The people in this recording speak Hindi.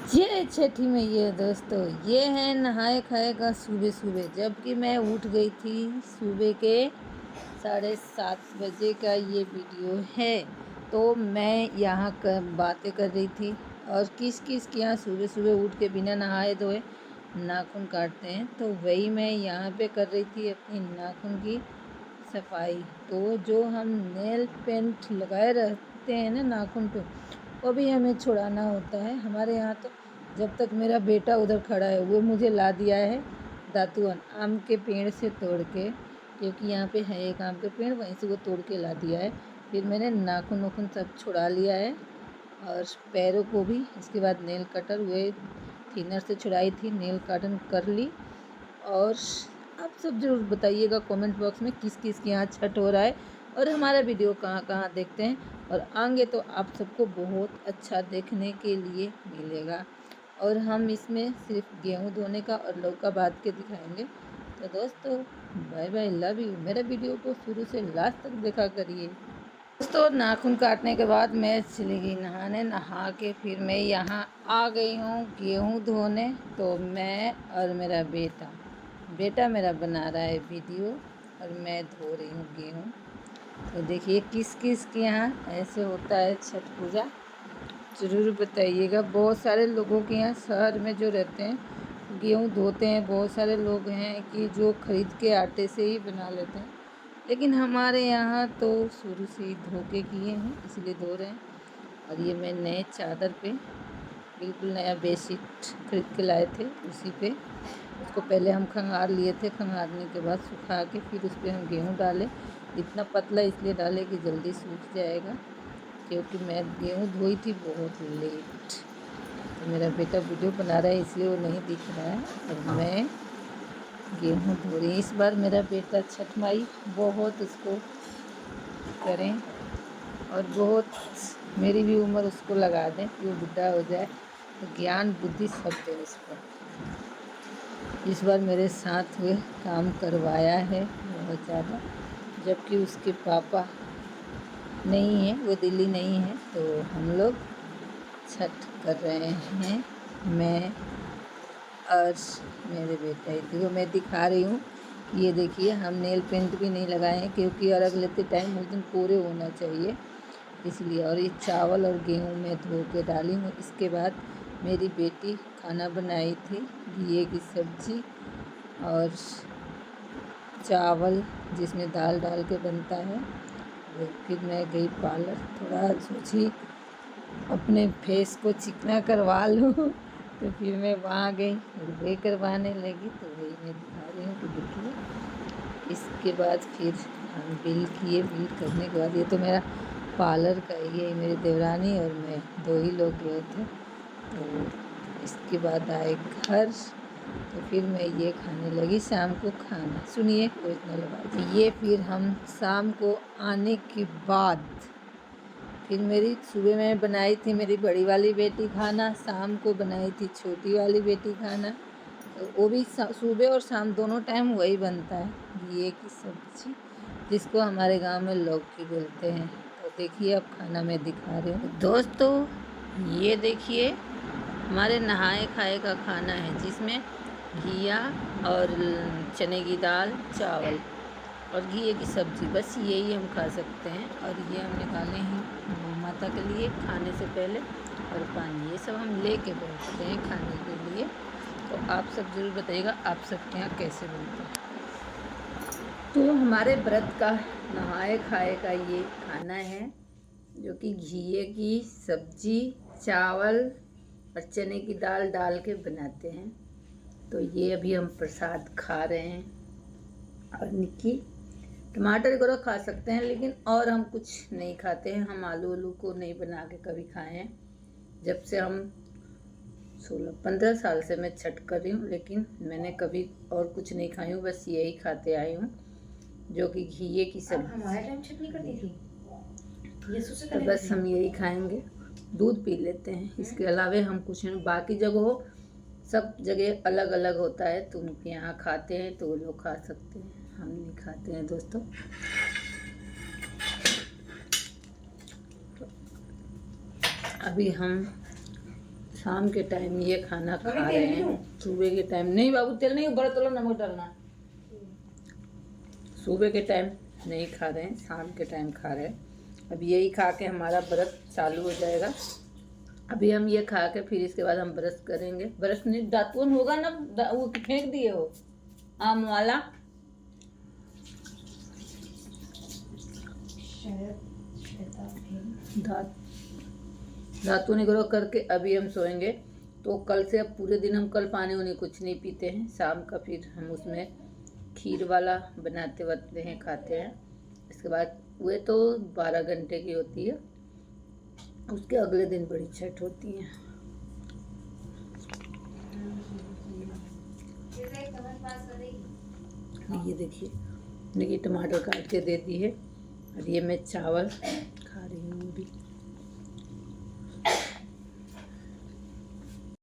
जय छठी मैया दोस्तों। ये है नहाए खाए का सुबह सुबह, जबकि मैं उठ गई थी सुबह के 7:30 बजे का ये वीडियो है। तो मैं यहाँ बातें कर रही थी और किस किस के यहाँ सुबह सुबह उठ के बिना नहाए धोए नाखून काटते हैं, तो वही मैं यहाँ पे कर रही थी अपनी नाखून की सफाई। तो जो हम नेल पेंट लगाए रहते हैं ना नाखून पे, वो भी हमें छुड़ाना होता है। हमारे यहाँ तो जब तक मेरा बेटा उधर खड़ा है, वो मुझे ला दिया है दातुअन आम के पेड़ से तोड़ के, क्योंकि यहाँ पे है एक आम का पेड़, वहीं से वो तोड़ के ला दिया है। फिर मैंने नाखून वाखून सब छुड़ा लिया है और पैरों को भी। इसके बाद नेल कटर हुए थिनर से छुड़ाई थी, नेल कटर कर ली। और आप सब ज़रूर बताइएगा कमेंट बॉक्स में किस किस के यहाँ छठ हो रहा है और हमारा वीडियो कहाँ कहाँ देखते हैं, और आएंगे तो आप सबको बहुत अच्छा देखने के लिए मिलेगा। और हम इसमें सिर्फ गेहूं धोने का और लौका बात के दिखाएंगे। तो दोस्तों बाय बाय, लव यू। मेरे वीडियो को शुरू से लास्ट तक देखा करिए। दोस्तों नाखून काटने के बाद मैं चली गई नहाने, नहा के फिर मैं यहाँ आ गई हूँ गेहूं धोने। तो मैं और मेरा बेटा मेरा बना रहा है वीडियो और मैं धो रही हूँ गेहूँ। तो देखिए किस किस के यहाँ ऐसे होता है छठ पूजा, ज़रूर बताइएगा। बहुत सारे लोगों के यहाँ शहर में जो रहते हैं गेहूँ धोते हैं, बहुत सारे लोग हैं कि जो खरीद के आटे से ही बना लेते हैं, लेकिन हमारे यहाँ तो शुरू से ही धो के किए हैं, इसलिए धो रहे हैं। और ये मैं नए चादर पे बिल्कुल नया बेडशीट खरीद के लाए थे, उसी पे उसको पहले हम खंगार लिए थे। खंगारने के बाद सुखा के फिर उस पर हम गेहूँ डाले। इतना पतला इसलिए डाले कि जल्दी सूख जाएगा, क्योंकि मैं गेहूँ धोई थी बहुत लेट। तो मेरा बेटा वीडियो बना रहा है इसलिए वो नहीं दिख रहा है, और मैं गेहूँ धो रही। इस बार मेरा बेटा छठ माई बहुत उसको करें और बहुत मेरी भी उम्र उसको लगा दें कि वो बुढ़ा हो जाए, तो ज्ञान बुद्धि सब दे उसको। इस बार मेरे साथ हुए काम करवाया है बहुत ज़्यादा, जबकि उसके पापा नहीं है, वो दिल्ली नहीं है। तो हम लोग छठ कर रहे हैं, मैं और मेरे बेटा। देखो मैं दिखा रही हूँ, ये देखिए हम नेल पेंट भी नहीं लगाए हैं, क्योंकि अर्घ लेते टाइम उस दिन पूरे होना चाहिए इसलिए। और ये चावल और गेहूँ मैं धो के डाली हूँ। इसके बाद मेरी बेटी खाना बनाई थी, घिए की सब्जी और चावल जिसमें दाल डाल के बनता है। फिर मैं गई पार्लर, थोड़ा सोची अपने फेस को चिकना करवा लूँ, तो फिर मैं वहाँ गई, वे करवाने लगी। तो वही मैं दिखा रही हूँ कि देखिए। इसके बाद फिर हम बिल किए, बिल करने के बाद ये तो मेरा पार्लर का ही है, मेरी देवरानी और मैं दो ही लोग गए थे। तो इसके बाद आए घर, तो फिर मैं ये खाने लगी शाम को खाना। सुनिए ओरिजिनल आवाज़। ये फिर हम शाम को आने के बाद फिर मेरी सुबह में बनाई थी मेरी बड़ी वाली बेटी खाना, शाम को बनाई थी छोटी वाली बेटी खाना। तो वो भी सुबह और शाम दोनों टाइम वही बनता है, घिए की सब्ज़ी, जिसको हमारे गांव में लौकी बोलते हैं। तो देखिए अब खाना मैं दिखा रही हूँ दोस्तों। ये देखिए हमारे नहाए खाए का खाना है, जिसमें घिया और चने की दाल, चावल और घिए की सब्ज़ी, बस यही हम खा सकते हैं। और ये हम निकाले हैं माता के लिए खाने से पहले, और पानी, ये सब हम लेके बैठते हैं खाने के लिए। तो आप सब ज़रूर बताइएगा आप सबके यहाँ कैसे बनता है। तो हमारे व्रत का नहाए खाए का ये खाना है, जो कि घिए की सब्ज़ी, चावल और चने की दाल डाल के बनाते हैं। तो ये अभी हम प्रसाद खा रहे हैं। और निक्की टमाटर वगैरह खा सकते हैं, लेकिन और हम कुछ नहीं खाते हैं। हम आलू वालू को नहीं बना के कभी खाए हैं। जब से हम 16-15 साल से मैं छठ कर रही हूँ, लेकिन मैंने कभी और कुछ नहीं खाई हूँ, बस यही खाते आई हूँ, जो कि घिए की सब्ज़ी। हमारे टाइम छठ नहीं करती थी, तो बस हम यही खाएंगे, दूध पी लेते हैं, इसके अलावा हम कुछ नहीं। बाकी जगहों सब जगह अलग अलग होता है, तो उनके यहाँ खाते हैं तो वो लोग खा सकते हैं, हम नहीं खाते हैं दोस्तों। तो अभी हम शाम के टाइम ये खाना खा रहे हैं। सुबह के टाइम नहीं बाबू, तेल नहीं, ऊपर तोलो, नमक डालना। सुबह के टाइम नहीं खा रहे हैं, शाम के टाइम खा रहे हैं। अब यही खा के हमारा व्रत चालू हो जाएगा। अभी हम ये खा के फिर इसके बाद हम ब्रश करेंगे। ब्रश नहीं, दातुन होगा ना, वो फेंक दिए हो आम वाला। दातुन ग्रो करके अभी हम सोएंगे। तो कल से, अब पूरे दिन हम कल पानी वानी कुछ नहीं पीते हैं। शाम का फिर हम उसमें खीर वाला बनाते वरते हैं, खाते हैं। इसके बाद वे तो 12 घंटे की होती है, उसके अगले दिन बड़ी छठ होती है। ये देखिए, टमाटर काट के दे दी है। और ये मैं चावल